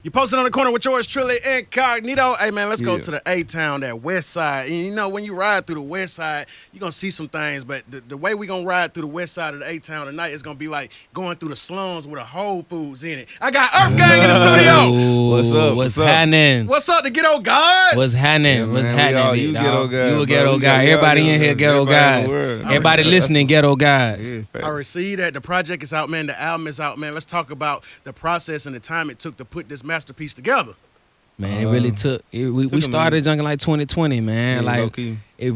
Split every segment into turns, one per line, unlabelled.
You posted on the corner with yours truly, Incognito. Hey, man, let's go to the A-Town, that west side. And you know, when you ride through the west side, you're going to see some things. But the way we're going to ride through the west side of the A-Town tonight is going to be like going through the slums with a Whole Foods in it. I got EARTHGANG in the studio.
What's up?
What's happening?
What's up, the Ghetto Gods?
What's happening?
Yeah,
What's
man,
happening?
you Ghetto Gods,
You a Ghetto Guy. Everybody in here, Ghetto Guys. Everybody listening, Ghetto Guys.
Yeah,
I received that. The project is out, man. The album is out, man. Let's talk about the process and the time it took to put this masterpiece together.
Man, it really took. We started junking like 2020, man.
Yeah,
like it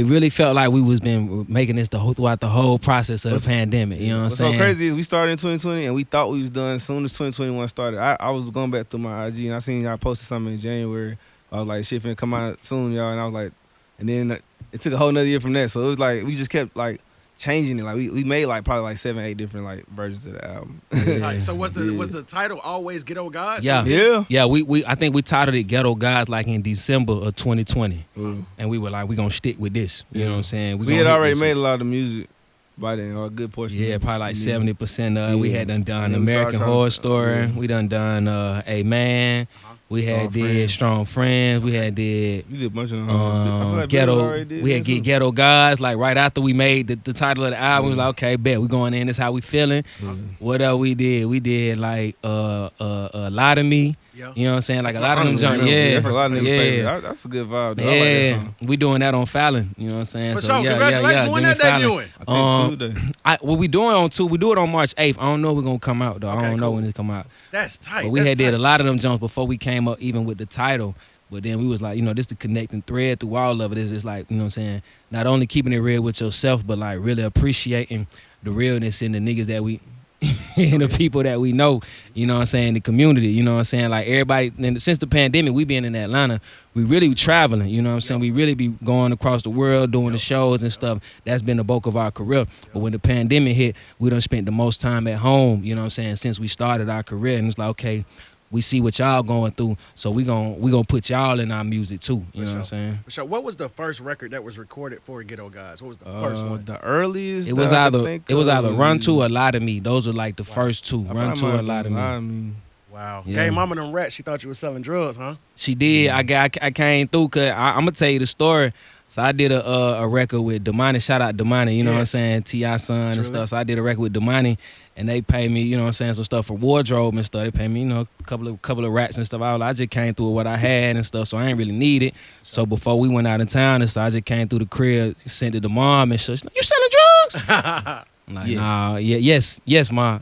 really felt like we was been making this throughout the whole process of the pandemic. You know what I'm saying?
What's so crazy is we started in 2020 and we thought we was done as soon as 2021 started. I was going back through my IG and I seen y'all posted something in January. I was like, shit finna come out soon, y'all. And I was like, and then it took a whole nother year from that. So it was like we just kept like changing it. Like we made like probably like 7, 8 different like versions of the album.
Yeah. So was the title always Ghetto Gods?
Yeah. I think we titled it Ghetto Gods like in December of 2020, and we were like, we gonna stick with this. You know what I'm saying?
We had already made a lot of music by then, or a good portion.
Yeah, probably like 70%. We had done American Horror Story. We done A Man. We had did Strong Friends. We had did
you did a bunch of
Ghetto. We had get Ghetto Gods. Like right after we made the title of the album, we was like, okay, bet we going in. This how we feeling. What else we did? We did like a lot of me.
Yeah.
You know what I'm saying? Like a lot of them jump. Yeah,
that's a lot of niggas. That's a good vibe.
Yeah,
I like that song.
We doing that on Fallon. You know what I'm saying?
For sure. Congratulations. When that debuting?
I think Tuesday.
What we doing on 2? We do it on March 8th. I don't know if we're gonna come out though.
Okay,
I don't know
cool.
when it come out.
That's tight.
But we did a lot of them jumps before we came up even with the title. But then we was like, you know, this the connecting thread through all of it is just like, you know what I'm saying, not only keeping it real with yourself, but like really appreciating the realness in the niggas that we and the people that we know, you know what I'm saying, the community, you know what I'm saying, like everybody, and since the pandemic, we been in Atlanta, we really traveling, you know what I'm saying, we really be going across the world doing the shows and stuff. That's been the bulk of our career. But when the pandemic hit, we done spent the most time at home, you know what I'm saying, since we started our career, and it's like, okay, we see what y'all going through, so we gonna put y'all in our music too. You know what I'm saying?
For sure. What was the first record that was recorded for Ghetto Gods? What was the first one?
The earliest.
It was either Run To or Lie to Me. Those were like the first two. Run To or Lie to Me.
Wow.
Yeah.
Gave mama them rats. She thought you was selling drugs, huh?
She did. I came through because I'm gonna tell you the story. So I did a record with Damani. Shout out Damani, you know what I'm saying? T.I. son and stuff. So I did a record with Damani, and they paid me, you know what I'm saying, some stuff for wardrobe and stuff. They paid me, you know, a couple of rats and stuff. I just came through with what I had and stuff, so I ain't really need it. So before we went out of town and stuff, I just came through the crib, sent it to mom and shit. She's like, you selling drugs? I'm like, nah, yes, ma.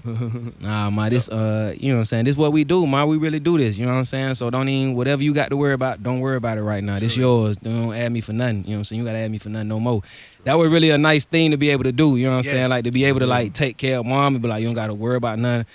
Nah, ma, this, you know what I'm saying? This is what we do, ma. We really do this, you know what I'm saying? So don't even, whatever you got to worry about, don't worry about it right now. This yours. Don't add me for nothing, you know what I'm saying? You got to add me for nothing no more. That was really a nice thing to be able to do, you know what I'm saying? Like to be able to like take care of mom and be like, you don't got to worry about nothing.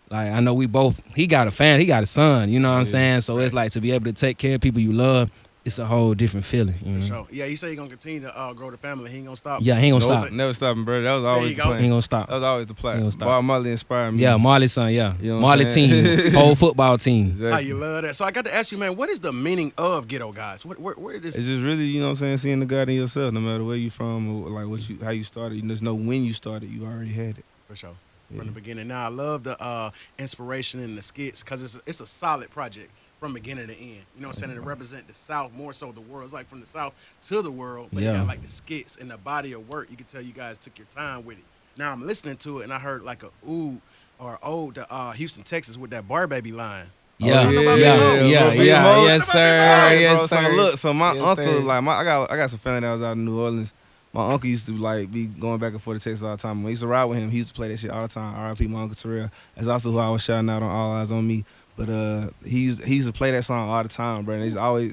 Like I know we both, he got a fan, he got a son, you know what I'm saying? So it's like to be able to take care of people you love, it's a whole different feeling. You know?
Sure. Yeah, you say you're going to continue to grow the family. He ain't going to stop.
Yeah, he ain't going to stop.
Never stopping, bro. That was always the plan.
He ain't going to stop.
That was always the plan. Bob Marley inspired me.
Yeah, Marley's son, yeah.
You know
Marley team, whole football team.
Exactly.
Oh, you love that. So I got to ask you, man, what is the meaning of Ghetto Gods? Where this?
It's just really, you know what I'm saying, seeing the God in yourself, no matter where you from or like how you started. You just know when you started, you already had it.
For sure. From the beginning. Now, I love the inspiration in the skits because it's a solid project from beginning to end. You know what I'm saying? And it represent the South, more so the world. It's like from the South to the world, but it got like the skits and the body of work. You can tell you guys took your time with it. Now I'm listening to it and I heard like a ooh or oh to Houston, Texas with that Bar Baby line.
Yeah, yes sir.
So look, so my uncle, like I got some family that was out in New Orleans. My uncle used to like be going back and forth to Texas all the time. When I used to ride with him, he used to play that shit all the time. R.I.P. my Uncle Terrell. That's also who I was shouting out on All Eyes on Me. But he used to play that song all the time, bro. And it's always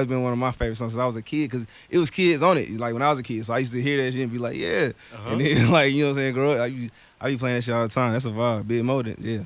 been one of my favorite songs since I was a kid because it was kids on it. Like when I was a kid, so I used to hear that shit and be like, yeah. And then like you know what I'm saying, grow up, I be playing that shit all the time. That's a vibe, Big Modern, yeah.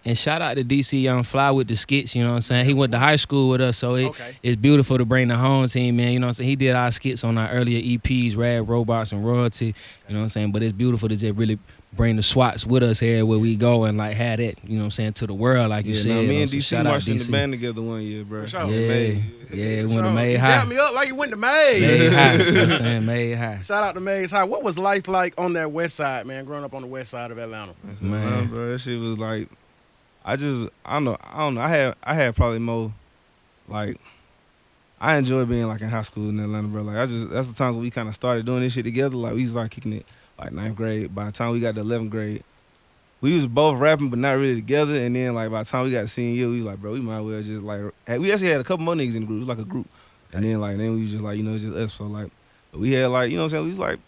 And shout out to DC Young Fly with the skits, you know what I'm saying? He went to high school with us, so it's beautiful to bring the home team, man. You know what I'm saying? He did our skits on our earlier EPs, Rad Robots and Royalty, you know what I'm saying? But it's beautiful to just really bring the SWATs with us here where we go and like have that, you know what I'm saying, to the world, like you said.
No, me and
so
DC marched in the band together one year, bro.
For sure.
Yeah, we went to Made High.
You got me up like you went to Made.
Made High, you know what I'm saying? Made High.
Shout out to Made High. What was life like on that west side, man, growing up on the west side of Atlanta?
Man, bro, that shit was like, I don't know. I had probably more like I enjoy being like in high school in Atlanta, bro. Like that's the times when we kind of started doing this shit together. Like we started kicking it like ninth grade. By the time we got to 11th grade, we was both rapping but not really together. And then like by the time we got to senior year, we was like, bro, we might as well just like we actually had a couple more niggas in the group. It was like a group. And then we was just like, you know, just us. So like we had like, you know what I'm saying? We was like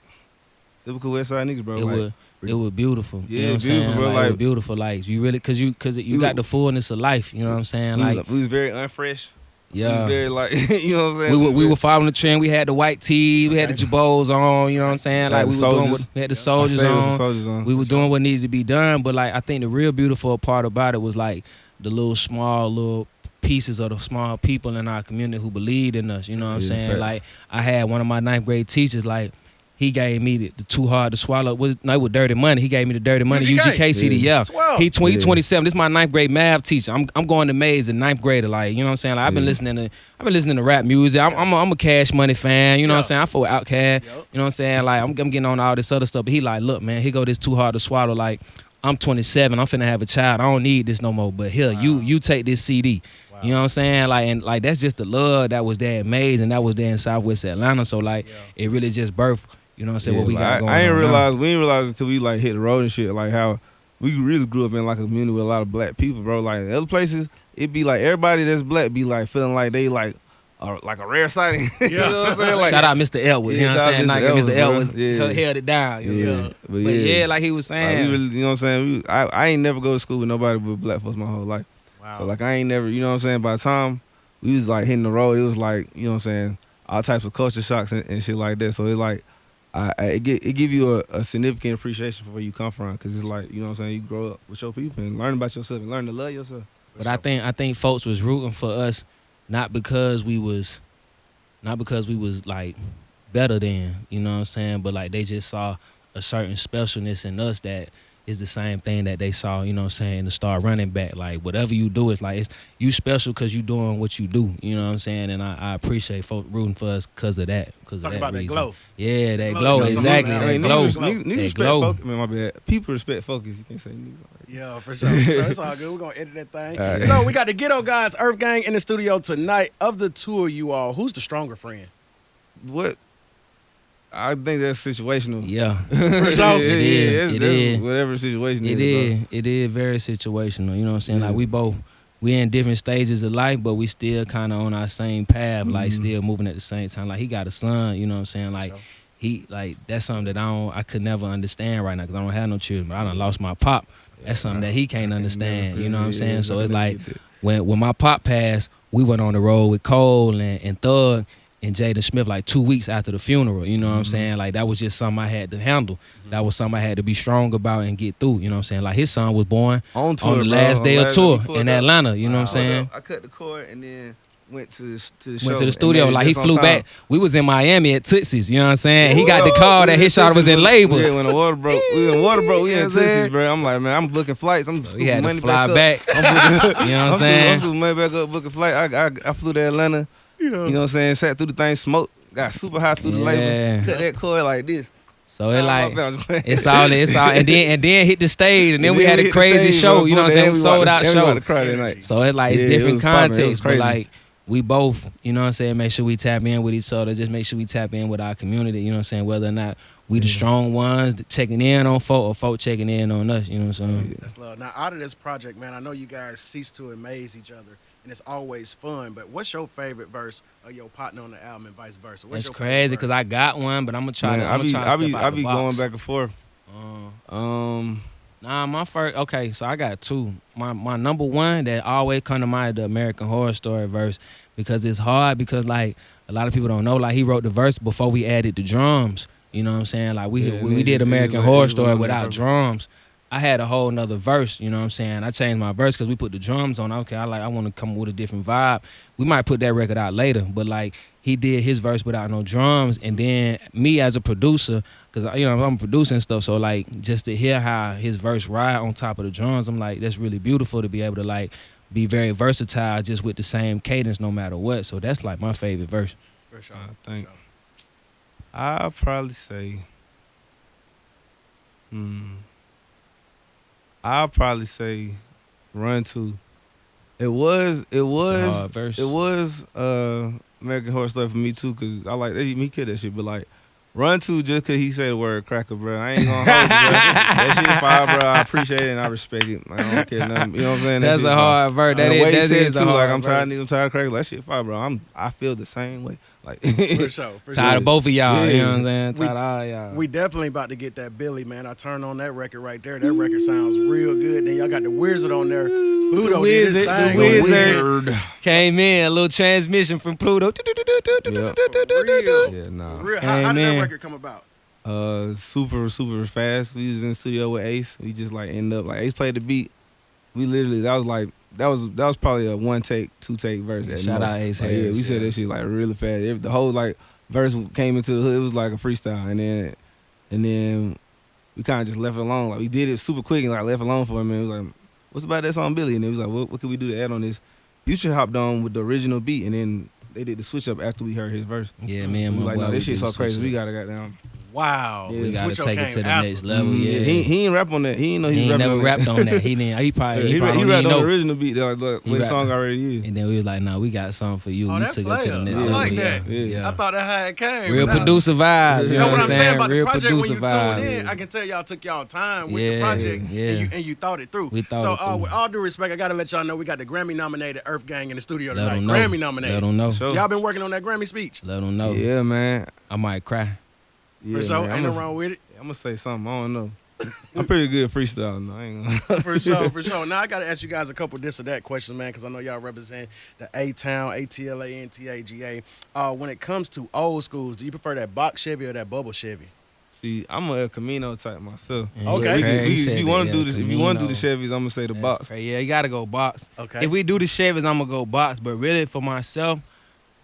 typical West Side niggas, bro.
It was beautiful.
Yeah,
you know what I'm
beautiful,
saying?
bro.
Like,
Like
it was beautiful. Like you really, cause you got the fullness of life. You know what I'm saying? Like
we was very unfresh.
yeah.
We was very like, you know what I'm saying?
We were following the trend. We had the white tees, we had the jabos on. You know what I'm saying? Like we were doing what we had the soldiers on. We were doing what needed to be done. But like I think the real beautiful part about it was like the little pieces of the small people in our community who believed in us. You know what I'm saying? Like I had one of my ninth grade teachers like. He gave me the Too Hard to Swallow. With Dirty Money. He gave me the Dirty Money UGK CD. Yeah. He 27. This is my ninth grade math teacher. I'm going to Maze in ninth grade. Like, you know what I'm saying? Like, I've been listening to rap music. I'm a Cash Money fan. You know what I'm saying? I fuck with Outkast. You know what I'm saying? Like, I'm getting on all this other stuff. But he like, look, man, here go this Too Hard to Swallow. Like, I'm 27. I'm finna have a child. I don't need this no more. But here, you take this CD. You know what I'm saying? Like, and like that's just the love that was there at Maze and that was there in Southwest Atlanta. So like, it really just birthed. You know what I'm saying? What we got going on.
We ain't realize until we like hit the road and shit, like how we really grew up in like a community with a lot of black people, bro. Like in other places, it be like everybody that's black be like feeling like they like a rare sighting. You know what I'm saying? Like,
shout out Mr. Elwood. You know what I'm saying? Like Mr. Elwood held it down.
But
yeah, like he was saying.
Like, we really, you know what I'm saying? I ain't never go to school with nobody but black folks my whole life.
Wow.
So like I ain't never, you know what I'm saying? By the time we was like hitting the road, it was like, you know what I'm saying, all types of culture shocks and shit like that. So it's like it give you a significant appreciation for where you come from, because it's like, you know what I'm saying, you grow up with your people and learn about yourself and learn to love yourself.
But I think folks was rooting for us not because we was like better than, you know what I'm saying, but like they just saw a certain specialness in us that is the same thing that they saw, you know what I'm saying, to start running back. Like whatever you do, it's like it's you special because you doing what you do, you know what I'm saying, and I appreciate folks rooting for us because of that.
Talk about that glow.
Yeah, that glow, exactly. That glow.
Niggas
glow.
Focus. Man, my bad. People respect focus. You can't say niggas.
Yeah, for sure. It's all good. We're going to edit that thing. Right. So we got the Ghetto Gods, EARTHGANG in the studio tonight. Of the two of you all, who's the stronger friend?
What? I think that's situational.
Yeah.
For sure.
It is.
Whatever situation
it is. It is very situational. You know what I'm saying? Like we in different stages of life, but we still kind of on our same path, like still moving at the same time. Like he got a son, you know what I'm saying? Like he, like that's something that I could never understand right now because I don't have no children, but I done lost my pop. That's something that he can't understand, you know what I'm saying? So it's like when my pop passed, we went on the road with Cole and Thug and Jaden Smith like 2 weeks after the funeral, you know what I'm saying? Like that was just something I had to handle. That was something I had to be strong about and get through, you know what I'm saying? Like his son was born on the last day of tour in Atlanta, you know what I'm saying?
I cut the cord and then went to the show.
Went to the studio, like he flew back. We was in Miami at Tootsie's, you know what I'm saying? He got the call that his shot was in labels.
Yeah, when the water broke. We in Tootsie's, bro. I'm like, man, I'm booking flights. I'm scooping money back up.
You know what I'm saying?
I'm scooping money back up, booking flight. I flew to Atlanta. You know what I'm saying? Sat through the thing, smoked, got super high through the label, cut that cord like this.
So it like it's all and then hit the stage and then we had a crazy show, you know what I'm saying? We sold out show. So it like it's different context, but like we both, you know what I'm saying, make sure we tap in with each other, just make sure we tap in with our community, you know what I'm saying, whether or not we the strong ones checking in on folk or folk checking in on us, you know what I'm saying?
That's love. Now out of this project, man, I know you guys cease to amaze each other and it's always fun, but what's your favorite verse of your partner on the album and vice versa?
That's crazy because I got one, but I'm gonna try to
I be going back and forth.
Nah, my first, okay, so I got two. My number one that always come to mind, the American Horror Story verse, because it's hard because like a lot of people don't know, like he wrote the verse before we added the drums. You know what I'm saying? Like we did American Horror Story without drums. I had a whole nother verse, you know what I'm saying? I changed my verse because we put the drums on. Okay, I want to come with a different vibe. We might put that record out later, but like he did his verse without no drums, and then me as a producer, because you know I'm producing stuff, so like just to hear how his verse ride on top of the drums, I'm like that's really beautiful to be able to like be very versatile just with the same cadence no matter what. So that's like my favorite verse.
For sure.
I think I'll probably say, I'll probably say Run to. It was
hard verse.
American Horror Story for me too, cause I like he killed that shit. But like Run to just cause he said the word cracker, bro. I ain't gonna hold you, bro. That shit fire, bro. I appreciate it and I respect it. I don't care nothing. You know what I'm saying?
That's a hard verse. That
the way he said
is
it too. Like I'm
tired
tired of cracker. That shit fire, bro. I feel the same way. Like
For sure.
Tired of both of y'all.
Yeah.
You know what I'm saying? Tired of all y'all.
We definitely about to get that Billy, man. I turned on that record right there. That record sounds real good. Then y'all got the Wizard on there. Pluto did his thing.
The Wizard came in, a little transmission from Pluto.
Real.
yeah, nah.
Real. How did that record come about?
Super fast. We was in the studio with Ace. We just like end up like Ace played the beat. We literally that was probably a 1 take, 2 take verse.
Shout out Ace
like,
Harris.
Yeah, we said that shit like really fast. The whole like verse came into the hood. It was like a freestyle, and then we kind of just left it alone. Like we did it super quick and like left it alone for a minute. It was like, what's about that song, Billy? And it was like, what can we do to add on this? Future hopped on with the original beat, and then they did the switch up after we heard his verse.
Yeah, man.
We was like, no, this shit's so crazy. We gotta get down.
Wow.
Yeah,
We gotta
Switch
take it to the next level.
Yeah, he ain't rap on that. He ain't know he was
ain't
rapping
never
on
rapped
that.
on that. He probably
he
don't
rapped
even
on the
know.
original beat. They're like, look, what the song already is.
And then we was like, nah, we got something for you.
Oh,
We
that
took it to the
player.
next
I
level.
like that.
Yeah.
I thought that how it came.
Real
Now-
producer vibes. You
You
know
know what I'm saying about
Real
the project when
producer
you tuned
vibes.
in? I can tell y'all took y'all time with
Yeah,
the project
yeah.
and you thought it through.
We thought
so
it through.
with all due respect, I gotta let y'all know we got the Grammy nominated EARTHGANG in the studio
Let
tonight.
'em know.
Grammy nominated.
Let them know.
Sure.
Y'all been working on that Grammy speech.
Let them know.
Yeah, man.
I might cry.
Yeah,
For sure.
man.
Ain't no wrong with it.
I'm gonna say something. I don't know. I'm pretty good at freestyling. I ain't gonna.
For sure. Now I gotta ask you guys a couple this or that questions, man, because I know y'all represent the A-Town, ATLA, NTAGA. When it comes to old schools, do you prefer that box Chevy or that bubble Chevy?
See, I'm a El Camino type myself.
Yeah,
Okay.
If you want to do
this,
this, if you want to do the Chevys, I'm gonna say the box.
Yeah, you gotta go box.
Okay.
If we do the Chevys, I'm gonna go box. But really, for myself,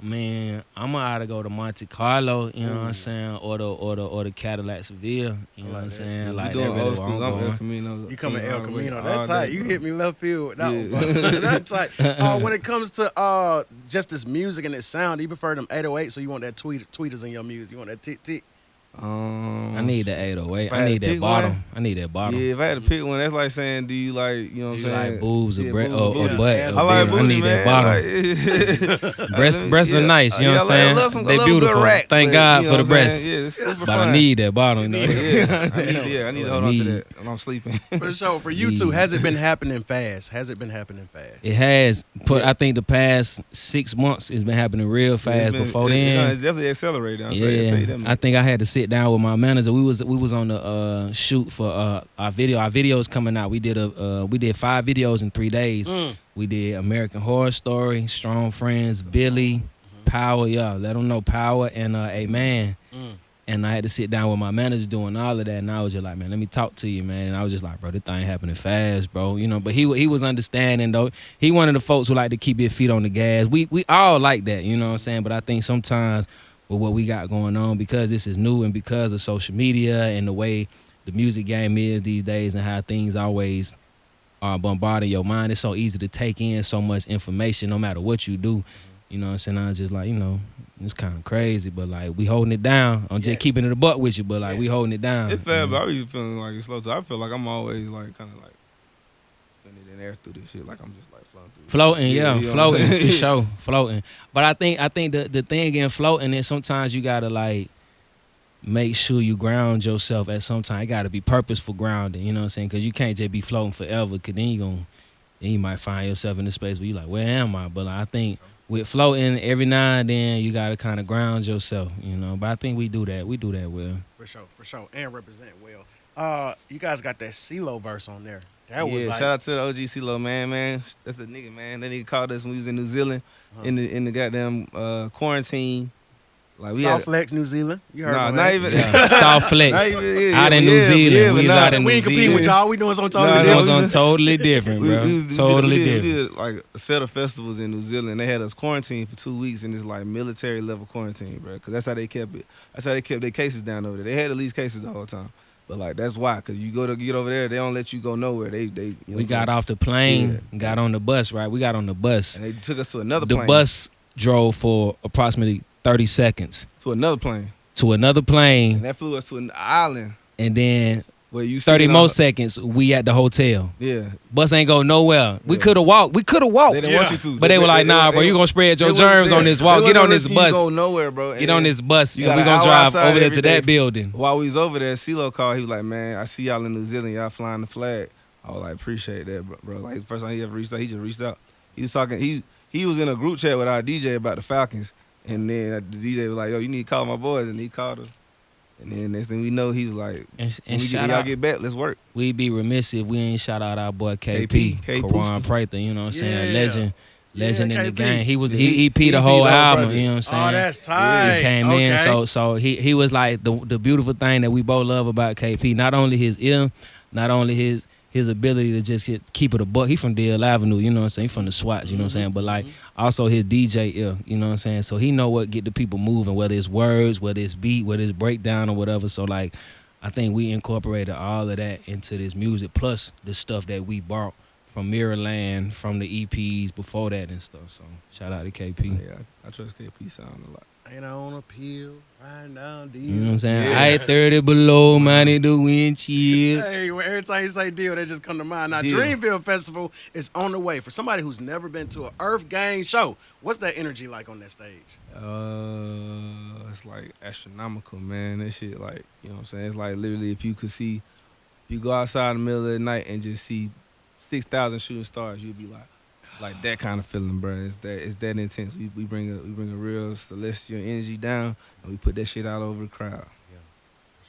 man, I'm gonna either go to Monte Carlo, you know what I'm saying, or the Cadillac Seville, you know what I'm saying. Like
we
that
doing
really
old
where I'm
schools. I'm El
going.
Camino.
You coming El Camino.
all
That
day,
tight. You
bro.
hit me left field with that one,
Yeah.
bro. That tight. When it comes to just this music and its sound, do you prefer them 808s or you want that tweeters in your music? You want that tick?
I need that 808.
If I
I
had
need
to
that
pick
bottom.
one,
I need that bottom.
Yeah, if I had to pick one, that's like saying, do you like, you know what I'm
You
saying?
like boobs or
Yeah,
butt
boobs,
or
booty.
butt?
Yeah,
or
I like
dick.
booty,
I need
man.
that bottom. Breasts are nice, you know what I'm
I
saying?
love some,
They
I love a good
beautiful.
rack,
Thank
but,
God
you know
for the
what I'm
breasts.
saying? Yeah, it's super
But I
fun.
need that bottom. You know?
I need to hold on to that when I'm sleeping.
For sure. For you two, has it been happening fast?
It has. I think the past 6 months it's been happening real fast. Before then,
It's definitely accelerated. I'll tell you that, man.
I think I had to sit down with my manager. We was on the shoot for our video. Our video's coming out. We did 5 videos in 3 days. We did American Horror Story, Strong Friends, Billy, Power. Yeah, let them know Power and Amen. And I had to sit down with my manager doing all of that, and I was just like, man, let me talk to you, man. And I was just like, bro, this thing happening fast, bro. You know, but he was understanding though. He one of the folks who like to keep his feet on the gas. We all like that, you know what I'm saying? But I think sometimes with what we got going on, because this is new and because of social media and the way the music game is these days and how things always are bombarding your mind, it's so easy to take in so much information no matter what you do. You know what I'm saying? I was just like, you know, it's kind of crazy, but like we holding it down. I'm just keeping it a buck with you, but like we holding it down.
It's fast, but I be feeling like it's slow too. I feel like I'm always like kind of like spinning in air through this shit. Like I'm just like floating through.
Floating,
You know what I'm
floating
saying?
for sure, floating. But I think the thing in floating is sometimes you gotta like make sure you ground yourself at some time. It gotta be purposeful grounding, you know what I'm saying? Because you can't just be floating forever. Cause then you might find yourself in a space where you like, where am I? But like, I think with floating, every now and then you gotta kind of ground yourself, you know. But I think we do that. We do that well.
For sure, and represent well. You guys got that CeeLo verse on there. That was like,
shout out to the OG CeeLo, man. That's the nigga, man. That nigga called us when we was in New Zealand in the goddamn quarantine. Like we
South
had
Flex, New Zealand. You heard
nah,
of
not
that?
even
South Flex. Out in New Zealand. We was out in
We
New
ain't competing with
Zealand.
y'all. We doing something totally
Nah,
It
different.
was on totally different, bro. Totally
we
different.
did like a set of festivals in New Zealand. They had us quarantined for 2 weeks in this like military level quarantine, bro. Because that's how they kept it. That's how they kept their cases down over there. They had at least cases the whole time. But like that's why, because you go to get over there, they don't let you go nowhere. They you know
We got off the plane, got on the bus, right? We got on the bus.
and they took us to another
The
plane.
bus drove for approximately 30 seconds
to another plane,
to another
and
plane,
that flew us to an island
and then
Well, you
30 more seconds, we at the hotel.
Yeah.
Bus ain't go nowhere. We could have walked.
They didn't want you to.
But they were like, nah, bro, you gonna spread your germs on this walk. Get on this bus.
You go nowhere, bro.
Get on this bus, and we
got
gonna
an hour
drive
outside
over there
every
to
day.
that building.
While we was over there, CeeLo called. He was like, man, I see y'all in New Zealand. Y'all flying the flag. I was like, appreciate that, bro. Like, the first time he ever reached out, he just reached out. He was talking. He was in a group chat with our DJ about the Falcons. And then the DJ was like, yo, you need to call my boys. And he called us. And then next thing we know, he was like, when y'all get back, let's work.
We'd be remiss if we ain't shout out our boy KP Karan Prather, you know what I'm saying? Legend in the game. He was he EP the whole album, you know what I'm saying?
Oh, that's tight.
He came in, so he was like the beautiful thing that we both love about KP. Not only his ear, not only his ability to just keep it a buck. He from DL Avenue, you know what I'm saying? He from the SWATs, you know what I'm saying? But like also his DJ ear, you know what I'm saying? So he know what get the people moving, whether it's words, whether it's beat, whether it's breakdown or whatever. So like I think we incorporated all of that into this music, plus the stuff that we brought from Mirrorland, from the EPs before that and stuff. So shout out to KP.
Yeah, I trust KP sound a lot.
Ain't on a pill, riding down deal.
You know what I'm saying? Yeah. I 30 below, money the windshield.
Hey, every time you say deal, they just come to mind. Now,
Deal.
Dreamville Festival is on the way. For somebody who's never been to an EARTHGANG show, what's that energy like on that stage?
It's like astronomical, man. That shit, like, you know what I'm saying? It's like literally if you go outside in the middle of the night and just see 6,000 shooting stars, you'd be like that kind of feeling, bro. It's that intense. We bring a real celestial energy down, and we put that shit out over the crowd.
Yeah,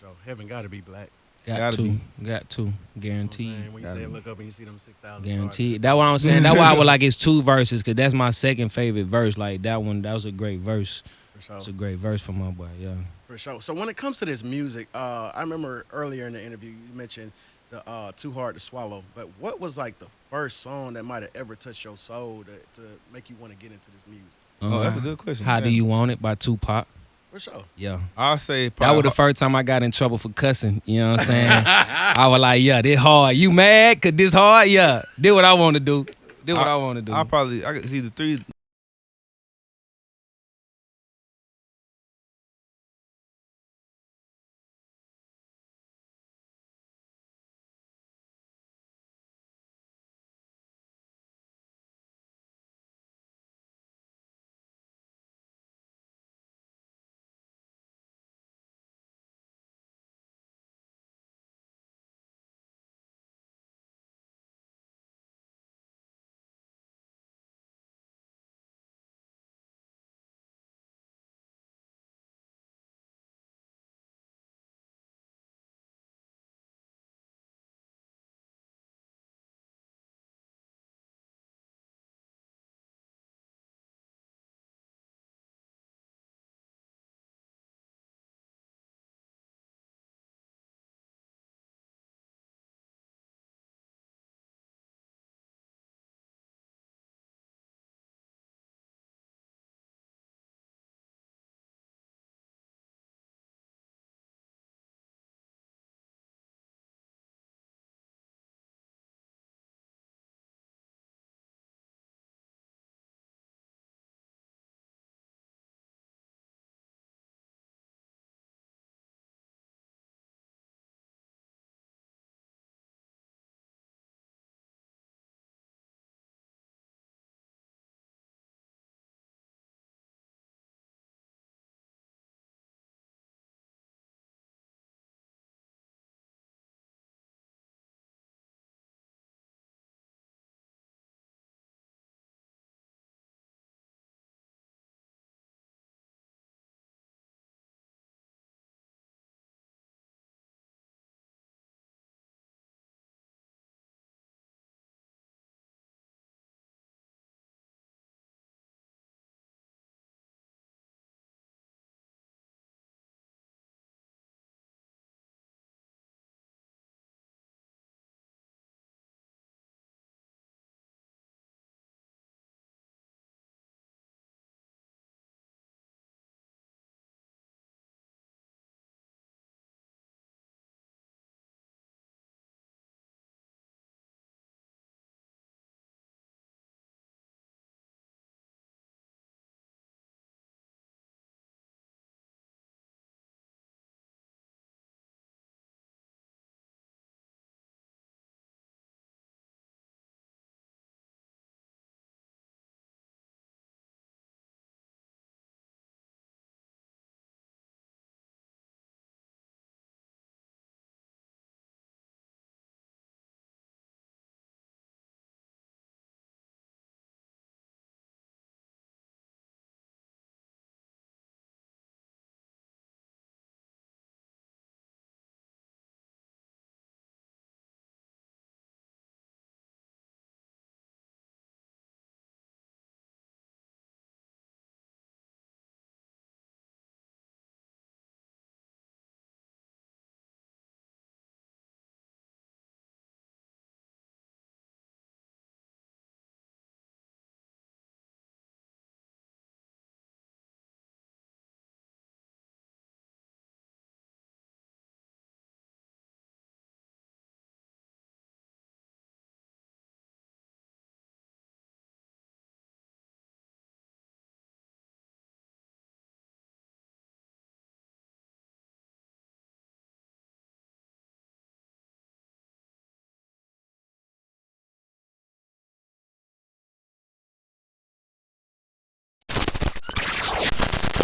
so heaven got to be black.
Got to, guaranteed.
You know when you say look up and you see them 6,000
guaranteed. That's what I'm saying. That's why I would like it's 2 verses, because that's my second favorite verse. Like that one, that was a great verse.
For sure.
It's a great verse for my boy. Yeah.
For sure. So when it comes to this music, I remember earlier in the interview you mentioned the Too Hard to Swallow. But what was like the first song that might have ever touched your soul to make you want to get into this music?
Oh, that's a good question.
How Do You Want It by Tupac.
For sure.
Yeah.
I'll say
that was the first time I got in trouble for cussing. You know what I'm saying? I was like, yeah, this hard. You mad? Cause this hard? Yeah. Did what I want to do.
I could see the 3.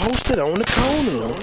hosted on the corner.